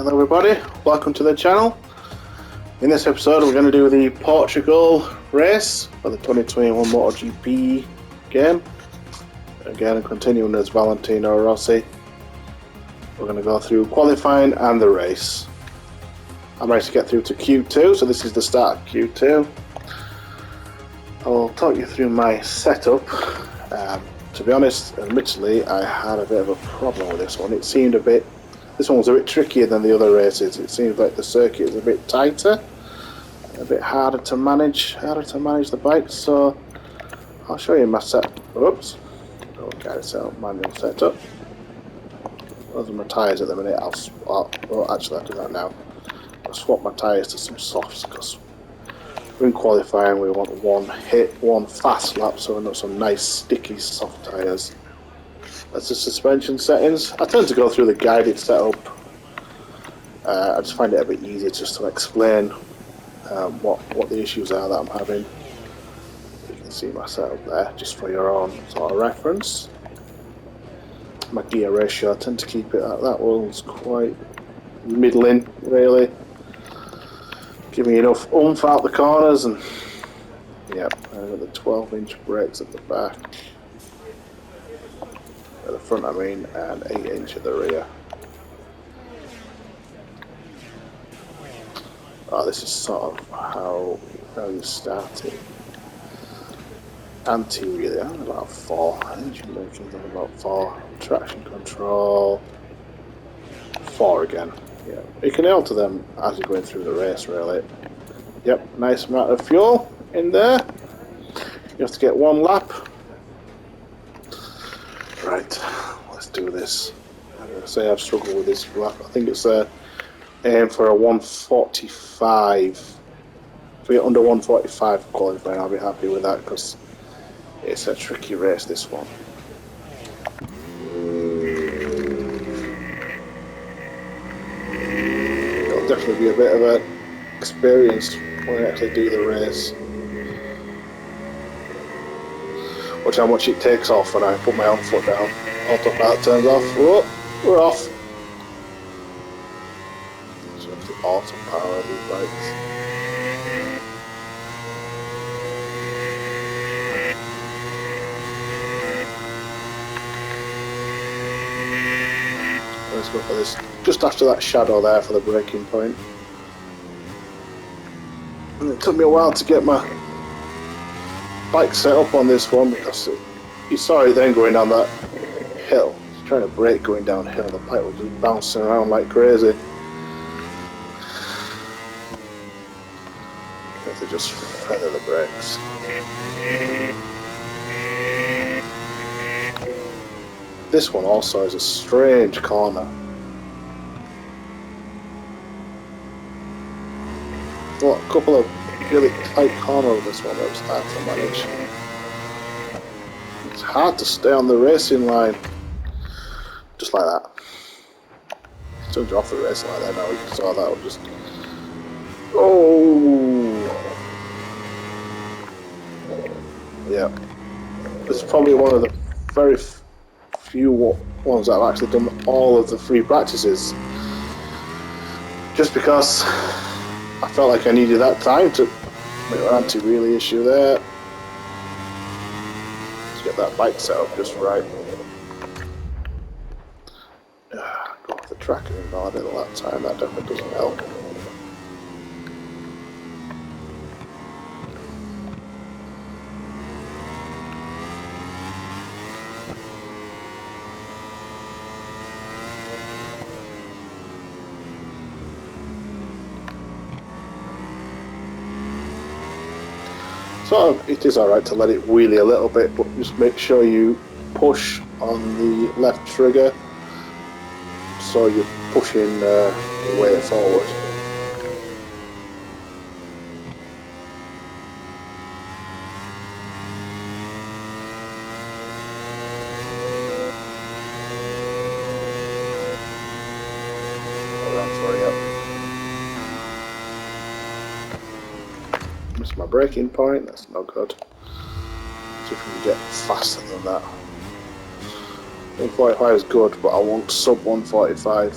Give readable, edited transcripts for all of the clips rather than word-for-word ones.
Hello everybody, welcome to the channel. In this episode we're going to do the Portugal race for the 2021 MotoGP game. Again, continuing as Valentino Rossi. We're going to go through qualifying and the race. I managed to get through to Q2, so this is the start of Q2. I'll talk you through my setup. To be honest, admittedly, I had a bit of a problem with this one. This one was a bit trickier than the other races. It seems like the circuit is a bit tighter, a bit harder to manage the bike. So I'll show you my setup. Oops, okay, so manual setup. Those are my tyres at the minute. Actually I'll do that now. I'll swap my tyres to some softs because in qualifying we want one fast lap, so we've got some nice sticky soft tyres. That's the suspension settings. I tend to go through the guided setup. I just find it a bit easier just to explain what the issues are that I'm having. You can see my setup there, just for your own sort of reference. My gear ratio, I tend to keep it at that one's quite middling, really. Giving enough oomph out the corners, and yep, I've got the 12-inch brakes at the back. At the front, I mean, and 8-inch at the rear. Oh, this is sort of how you start it. Anti-wheelie, I'm about 4. Engine braking, I'm about 4. Traction control, 4 again. Yeah, you can alter them as you're going through the race, really. Yep, nice amount of fuel in there. You have to get one lap. Right, let's do this. I'm going to say I've struggled with this lap. I think it's aim for a 145. If we get under 145 qualifying, I'll be happy with that because it's a tricky race, this one. It'll definitely be a bit of an experience when I actually do the race. Watch how much it takes off when I put my own foot down. Autopilot turns off. Whoa, we're off. So it's the autopower of these bikes. Let's go for this. Just after that shadow there for the braking point. And it took me a while to get my bike set up on this one because you saw it then going down that hill. Trying to brake going downhill, the bike was just bouncing around like crazy. You have to just feather the brakes. This one also is a strange corner. Well, a couple of really tight corners of this one that was hard to manage. It's hard to stay on the racing line. Just like that. As soon as you're off the racing line there now, you saw that would just... Oh! Yeah. This is probably one of the very few ones that I've actually done all of the free practices. Just because I felt like I needed that time to make an anti-wheelie issue there. Let's get that bike set up just right. Go off the track and invalidate all that time, that definitely doesn't help. So it is alright to let it wheelie a little bit, but just make sure you push on the left trigger so you're pushing the way forward. Missed my braking point, that's no good. See if we can get faster than that. 145 is good, but I want sub 145.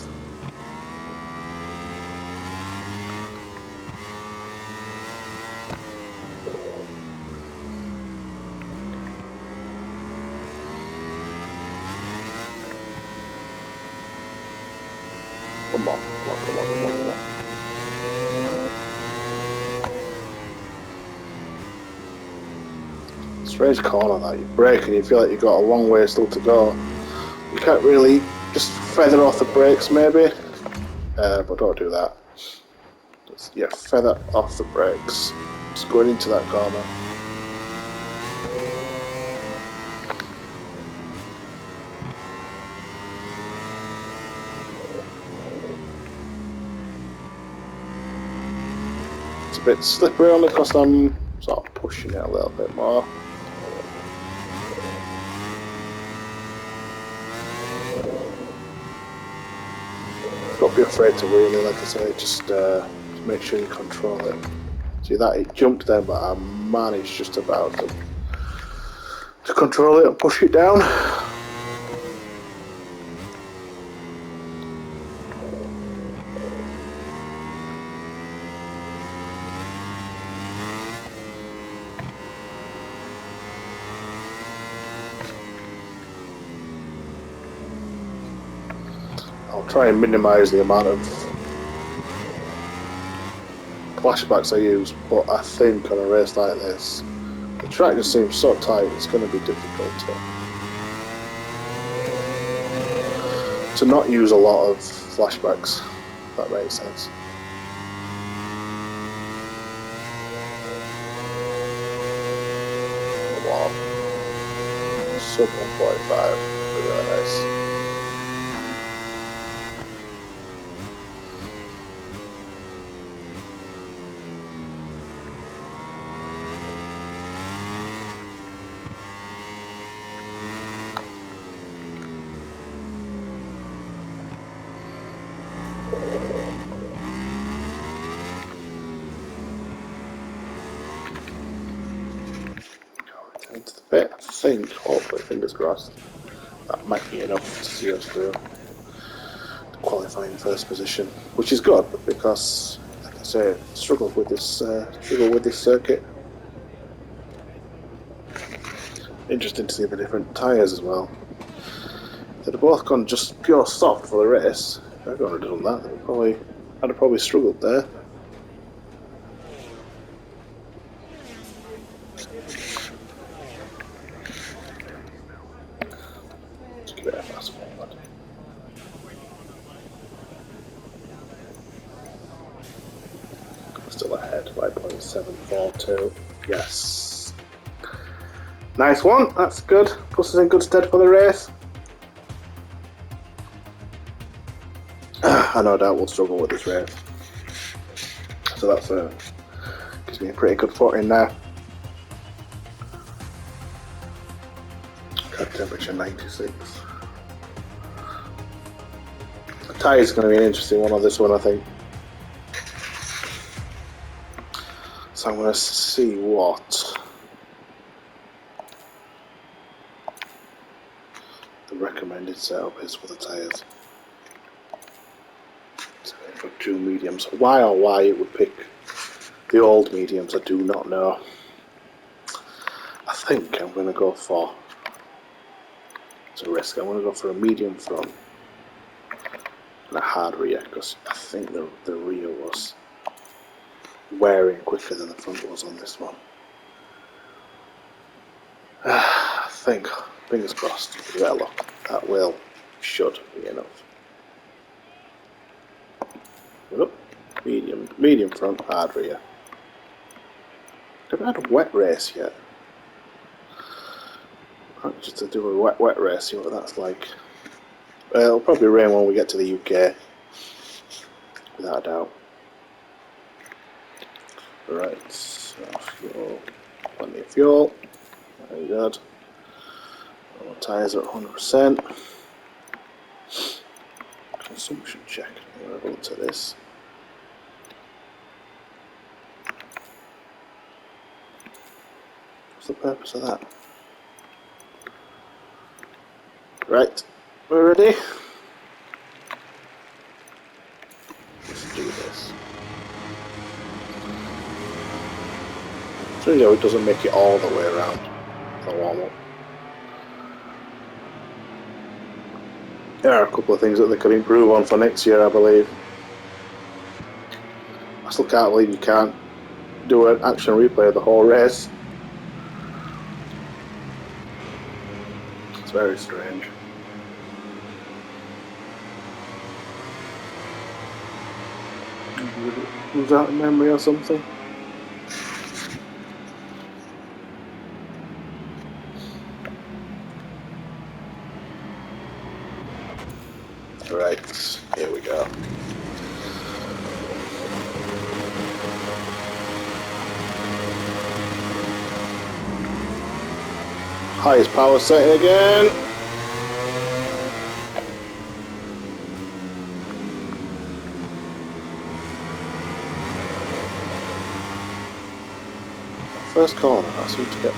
Come on, come on, come on, come on, come on. Strange corner that you brake and you feel like you've got a long way still to go. You can't really just feather off the brakes maybe, but don't do that. Just, yeah, feather off the brakes. Just going into that corner. It's a bit slippery only because I'm sort of pushing it a little bit more. Don't be afraid to wheelie, like I say, just make sure you control it. See that, it jumped there, but I managed just about to control it and push it down. I'll try and minimise the amount of flashbacks I use, but I think on a race like this, the track just seems so tight, it's going to be difficult to not use a lot of flashbacks, if that makes sense. Wow. Sub 1.5, really nice. Into the bit, I think, hopefully, fingers crossed, that might be enough to see us through the qualifying first position, which is good because, like I say, struggle with this circuit. Interesting to see the different tyres as well. If they'd have both gone just pure soft for the race, if everyone had done that, I'd have probably struggled there. Just give it a fast forward. Still ahead by 0.742. Yes. Nice one, that's good. Puts us in good stead for the race. I no doubt we'll struggle with this race. So that's gives me a pretty good footing there. Cut temperature 96. The tyre is going to be an interesting one on this one, I think. So I'm going to see what the recommended setup is for the tyres. So I've got two mediums. Why it would pick the old mediums, I do not know. I think I'm going to go for, it's a risk, I'm going to go for a medium front and a hard rear, because I think the rear was wearing quicker than the front was on this one. I think, fingers crossed, give it a look. That should be enough. Medium front, hard rear. Never had a wet race yet. Just to do a wet race, see what that's like. It'll probably rain when we get to the UK, without a doubt. Right, so fuel, plenty of fuel, very good. Our tyres are at 100%. Consumption check, we'll have a look to this. What's the purpose of that? Right, we're ready. Let's do this. So you know, it doesn't make it all the way around the warm up. There are a couple of things that they could improve on for next year, I believe. I still can't believe you can't do an action replay of the whole race. It's very strange. Was that in memory or something? Right, here we go. Highest power setting again. First corner, I seem to get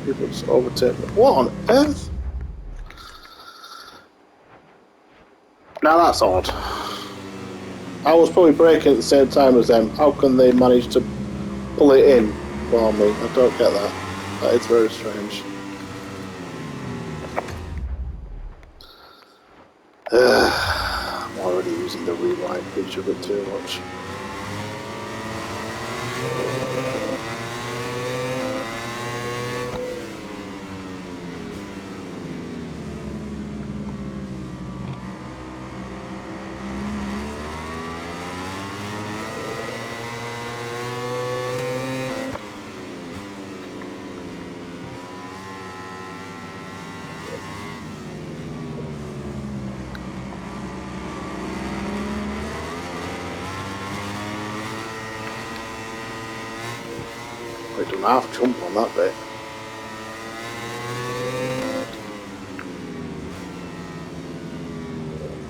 people just overtake me. What on earth? Now that's odd. I was probably braking at the same time as them. How can they manage to pull it in for me? I don't get that. That is very strange. I'm already using the rewind feature a bit too much. Done half jump on that bit.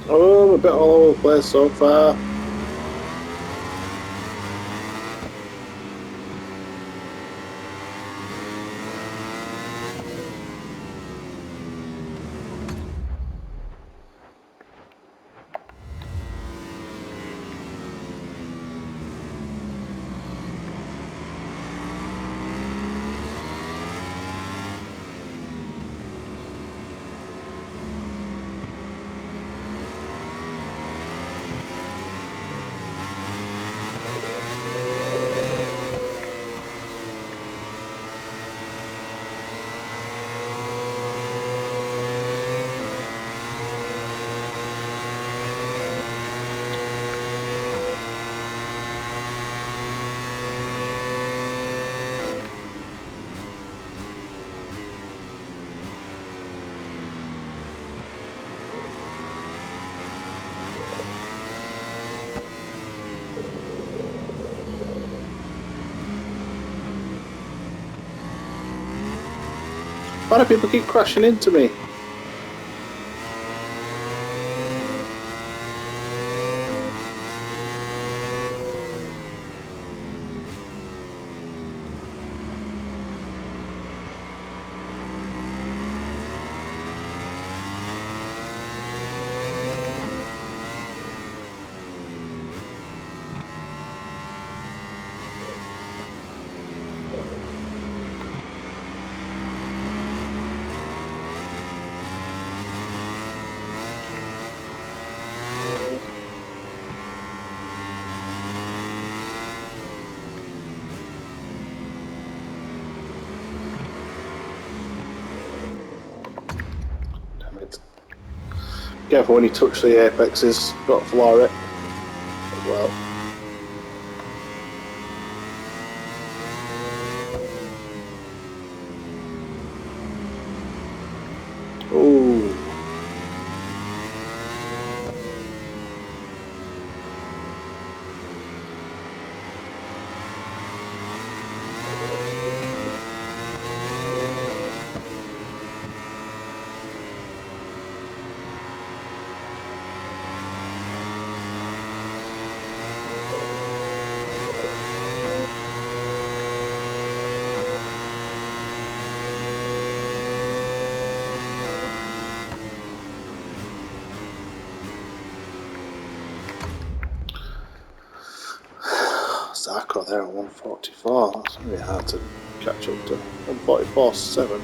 Oh, I'm a bit all over the place so far. Why do people keep crashing into me? Careful when you touch the apexes, got to floor it as well. Ooh. Zarko there at 144, that's going to be hard to catch up to. 144.7.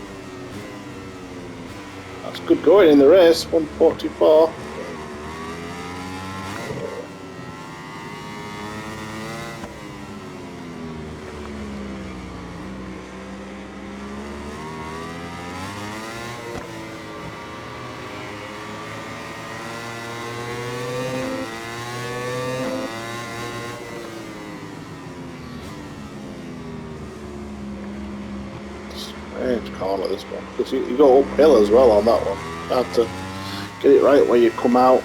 It's good going in the race, 144. Strange corner this one, because you go uphill as well on that one. You have to get it right when you come out.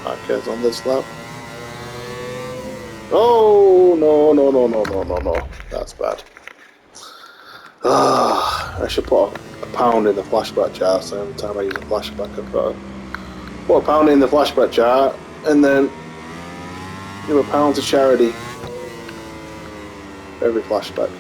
Marquez on this lap. Oh, no. That's bad. I should put a pound in the flashback jar, so every time I use a flashback I've got to put a pound in the flashback jar and then give a pound to charity for every flashback.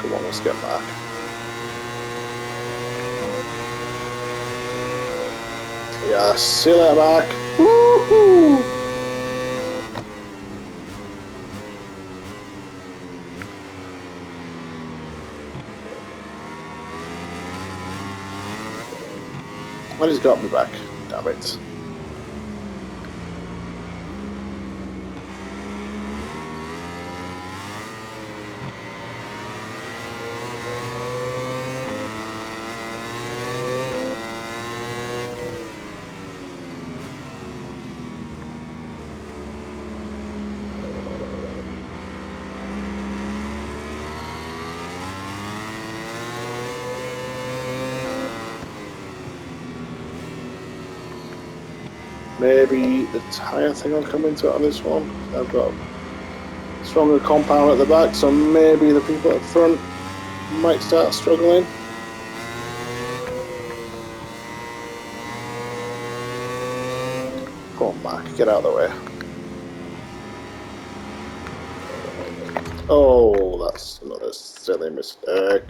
Come on, let's get back. Yeah, see you later, Mark. Woohoo! Well, he's got me back. Damn it. Maybe the tyre thing will come into it on this one. I've got a stronger compound at the back, so maybe the people at the front might start struggling. Come on, Mark, get out of the way. Oh, that's another silly mistake.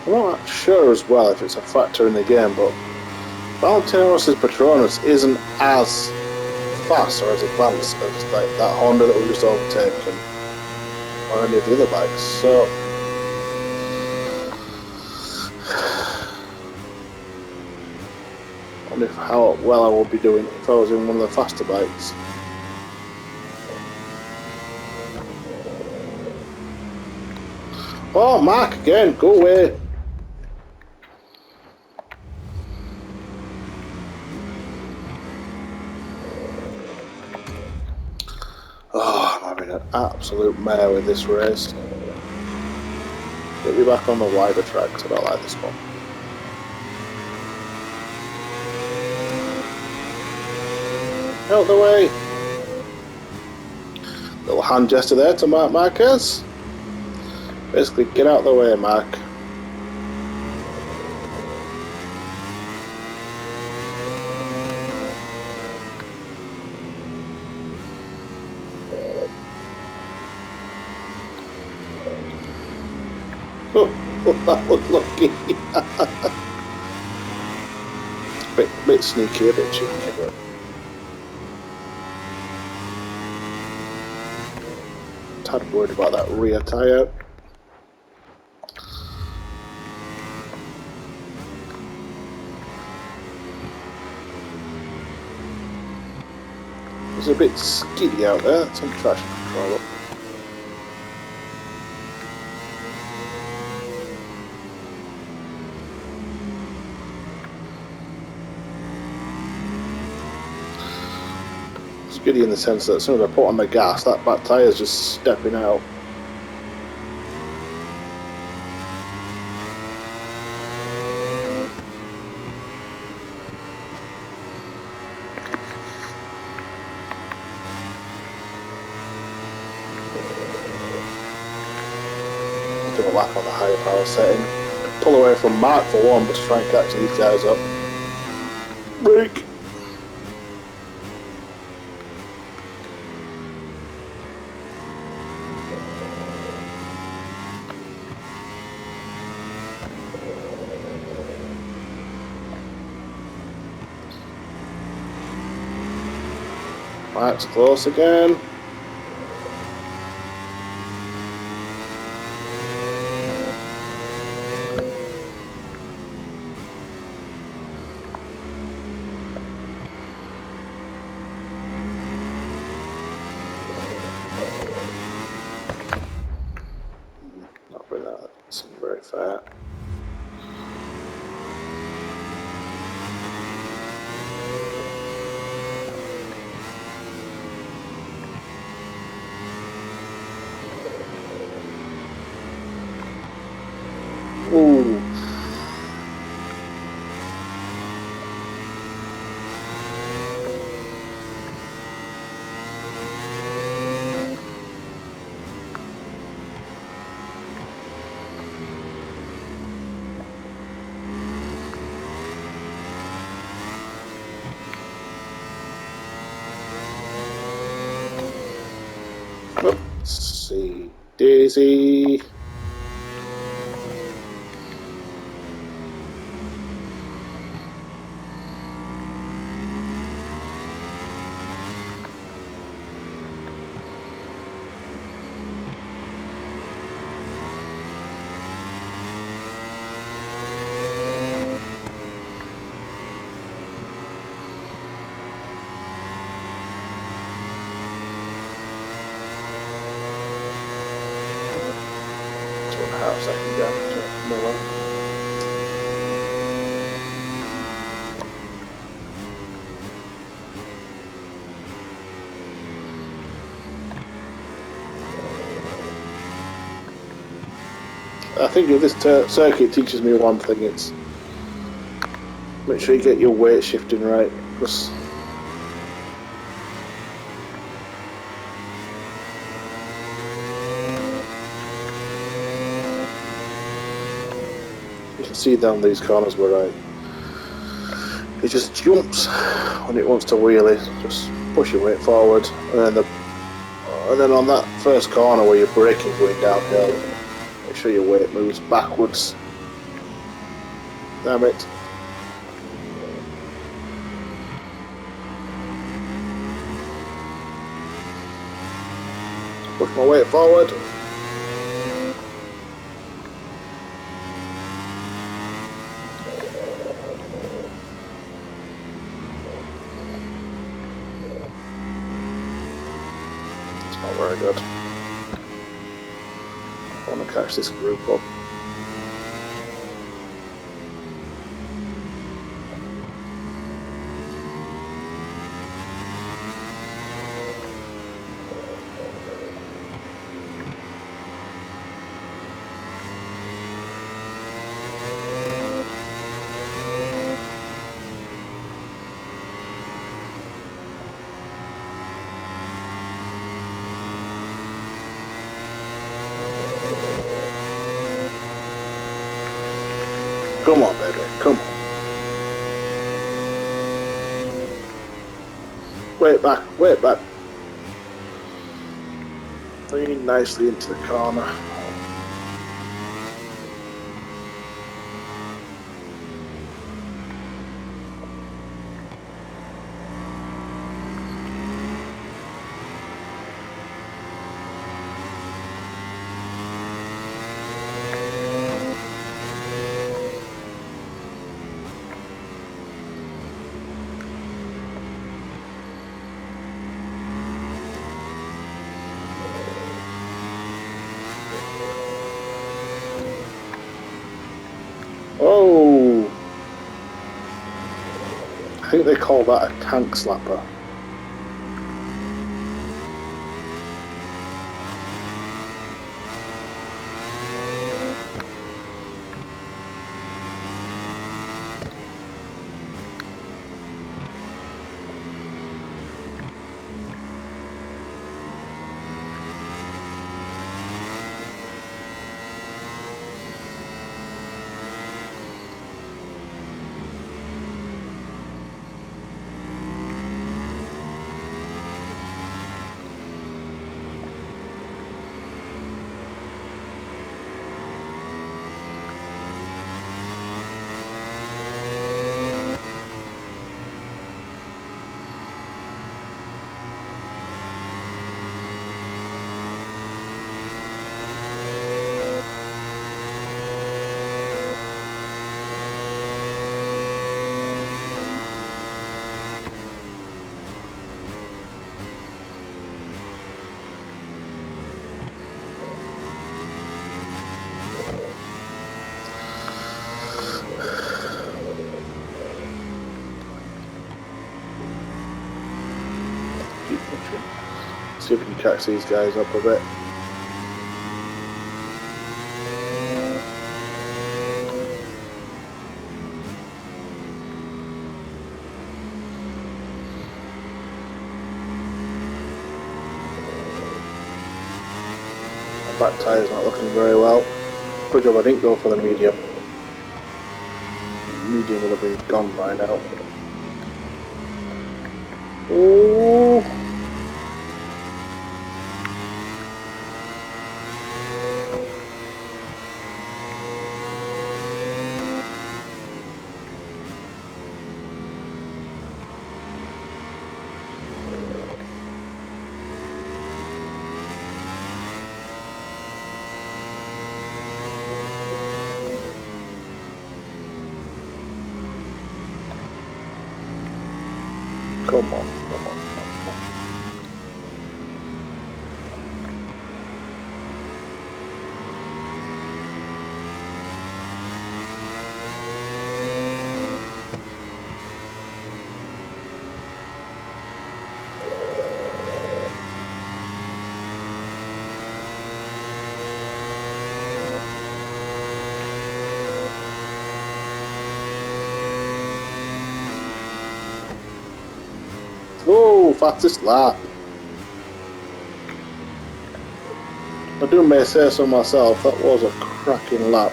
I'm not sure as well if it's a factor in the game, but Valentino Rossi's Petronas isn't as fast or as advanced as like that Honda that we just overtaken or any of the other bikes. So I wonder how well I would be doing if I was in one of the faster bikes. Oh, Mark again, go away. Oh, I'm having an absolute mare with this race. Get me back on the wider tracks, I don't like this one. Out the way. Little hand gesture there to Marc Marquez. Basically, get out of the way, Mark. Oh, that was lucky. bit sneaky, a bit cheeky, but. Tad worried about that rear tyre. a bit skiddy out there. That's some traction control up. Skiddy in the sense that as soon as I put on the gas, that back tyre's just stepping out. Do a lap on the higher power setting. Pull away from Mark for one, but to try and catch these guys up. Brake! Mark's close again. Not really that. It's very fair. Ooh. Let's see. Daisy. Half second gap to Miller. I think if this circuit teaches me one thing, it's make sure you get your weight shifting right, because you can see down these corners where it just jumps when it wants to wheelie. Just push your weight forward, and then on that first corner where you're braking going downhill, make sure your weight moves backwards. Damn it. Push my weight forward. Not very good. I want to catch this group up. Come on, baby, come on. Wait back. Leaning nicely into the corner. I think they call that a tank slapper. See if we can catch these guys up a bit. My back tyre's not looking very well. Good job I didn't go for the medium. Medium will have been gone by now. Oh! Come on, come on, come on. Oh, fastest lap. I do may say so myself, that was a cracking lap.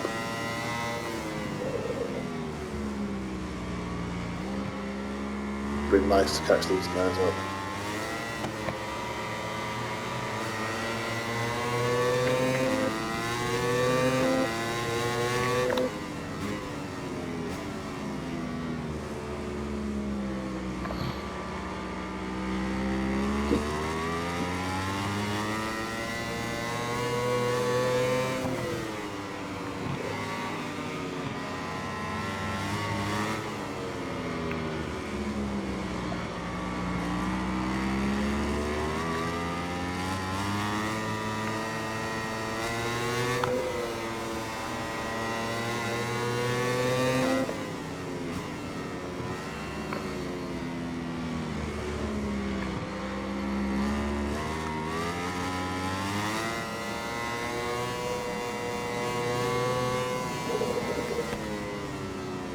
Pretty nice to catch these guys up.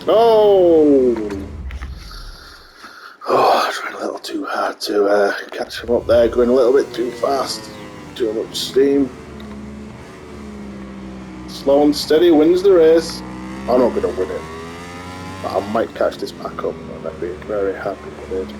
Oh! Oh, I tried a little too hard to catch him up there, going a little bit too fast, too much steam. Slow and steady wins the race. I'm not going to win it, but I might catch this back up, and I'd be very happy with it.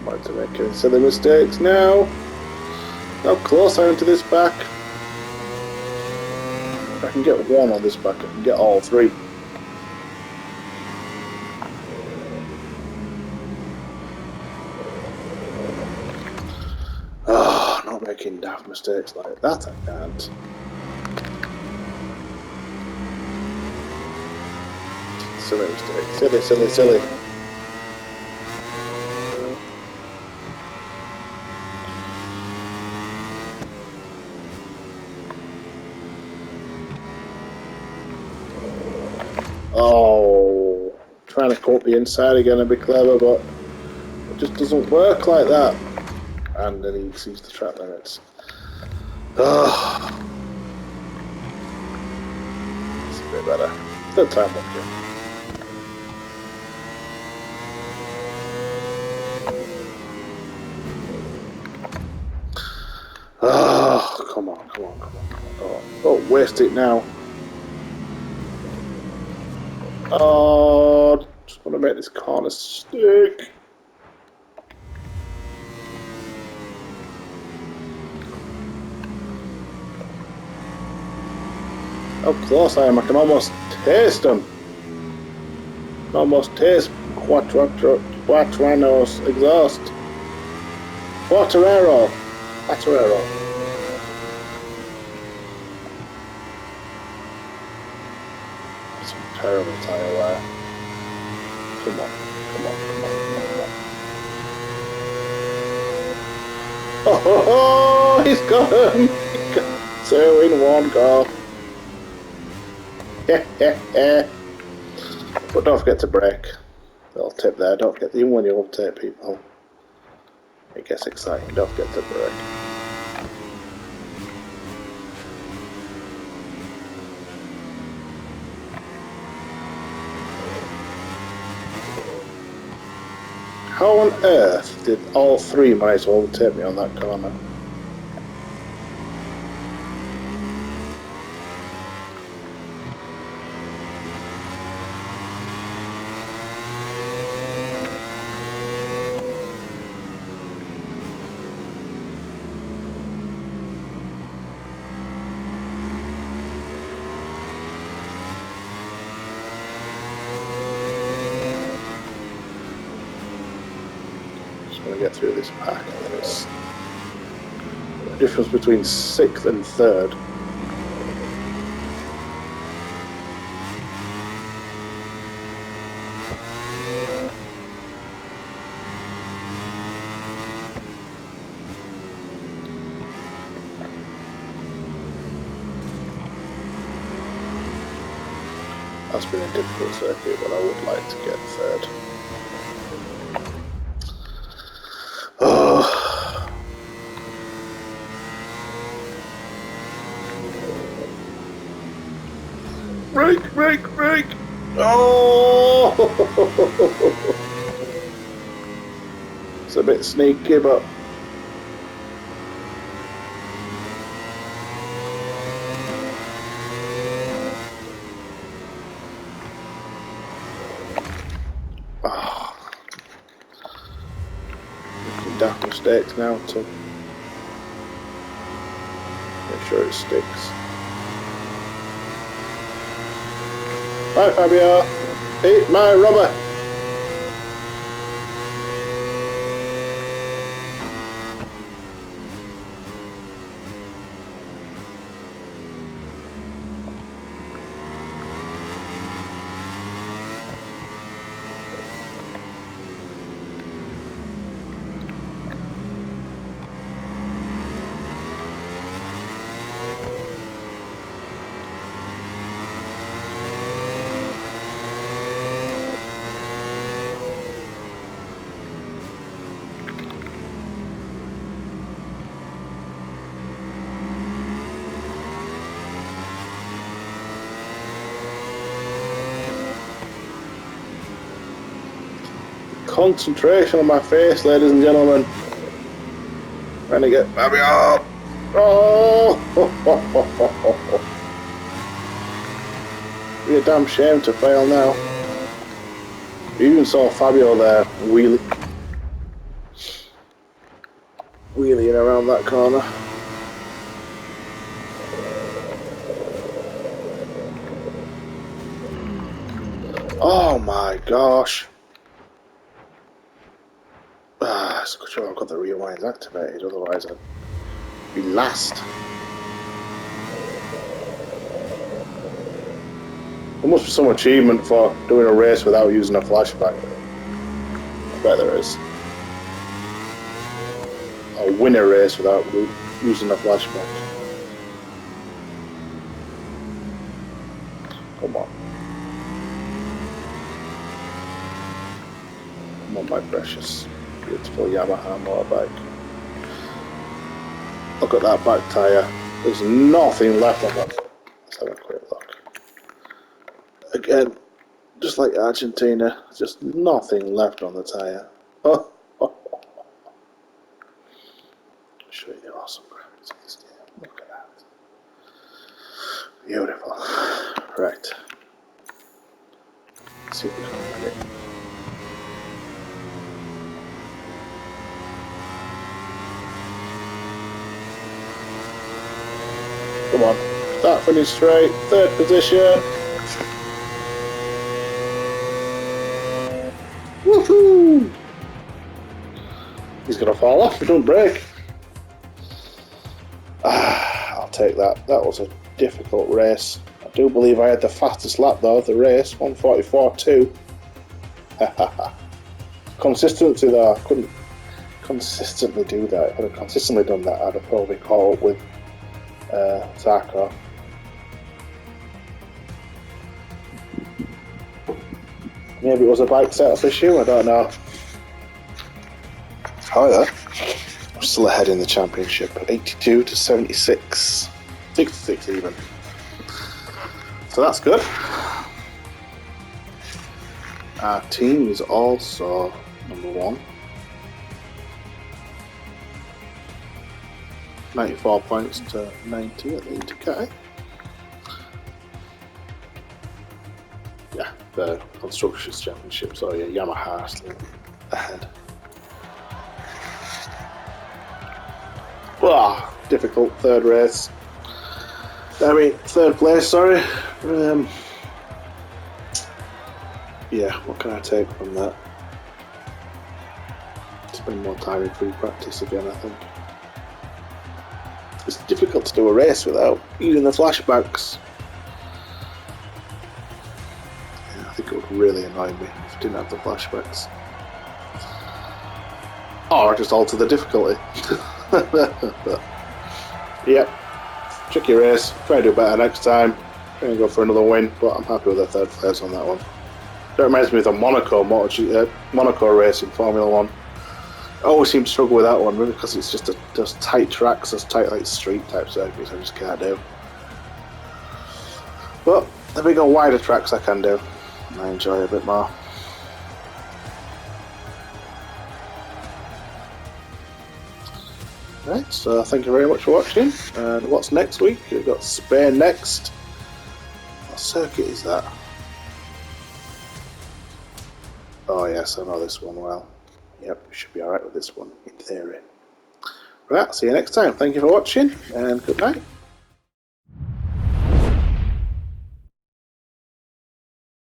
Not to make any silly mistakes now. How close I am to this back. If I can get one on this back, I can get all three. Oh, not making daft mistakes like that, I can't. Silly mistake. Silly, silly, silly. Oh, trying to cut the inside again and be clever, but it just doesn't work like that. And then he sees the track limits. Oh, it's a bit better. Third time lucky. Oh, come on, come on, come on, come on. Oh, don't waste it now. Oh, just want to make this corner stick. How close I am, I can almost taste them. I can almost taste Quattrano's exhaust. Quattrero. Some terrible tyre wear. Come on, come on, come on, come on, come on. Oh, ho, ho, he's got him! He got 2 in 1 go. But don't forget to brake. Little tip there, don't forget, even when you overtake people, it gets exciting, don't forget to brake. How on earth did all 3 manage to overtake me on that corner? Get through this pack, and then it's the difference between 6th and 3rd. That's been a difficult circuit, but I would like to get 3rd. Brake! Oh! It's a bit sneaky, but making daft mistakes now to make sure it sticks. Bye, Fabio. Eat my rubber. Concentration on my face, ladies and gentlemen. Trying to get Fabio. Oh! Be a damn shame to fail now. You even saw Fabio there wheelie. wheeling around that corner. Oh my gosh. It's sure I've got the rewind activated, otherwise I'd be last. There must be some achievement for doing a race without using a flashback. I bet there is. Or win a race without using a flashback. Come on. Come on, my precious, beautiful Yamaha motorbike. Look at that back tyre. There's nothing left on that. Let's have a quick look. Again, just like Argentina, just nothing left on the tyre. Oh. Show you the awesome graphics of this game. Look at that. Beautiful. Right. Let's see if we can find it. Come on. Start, finish straight. Third position. Woohoo! He's going to fall off. We don't break. I'll take that. That was a difficult race. I do believe I had the fastest lap though of the race, 1:44.2. Consistency though, I couldn't consistently do that. If I'd have consistently done that, I'd have probably caught up with Zarco. Maybe it was a bike setup issue, I don't know. However, I'm still ahead in the championship, 82 to 76, 66 even. So that's good. Our team is also number 1. 94 points to 90 at the Intercat. Yeah, the Constructors Championship, so yeah, Yamaha still ahead. Oh, difficult third race. Third place, sorry. Yeah, what can I take from that? Spend more time in free practice again, I think. It's difficult to do a race without using the flashbacks. Yeah, I think it would really annoy me if I didn't have the flashbacks. Or just alter the difficulty. Yep, tricky race. Try to do better next time. Try and go for another win, but I'm happy with the third place on that one. That reminds me of the Monaco race in Formula 1. I always seem to struggle with that one, maybe because it's just those tight tracks, those tight like street type circuits I just can't do. But the bigger wider tracks I can do, and I enjoy a bit more. Right, so thank you very much for watching. And what's next week? We've got Spain next. What circuit is that? Oh yes, I know this one well. Yep, we should be alright with this one, in theory. Right, see you next time. Thank you for watching, and good night.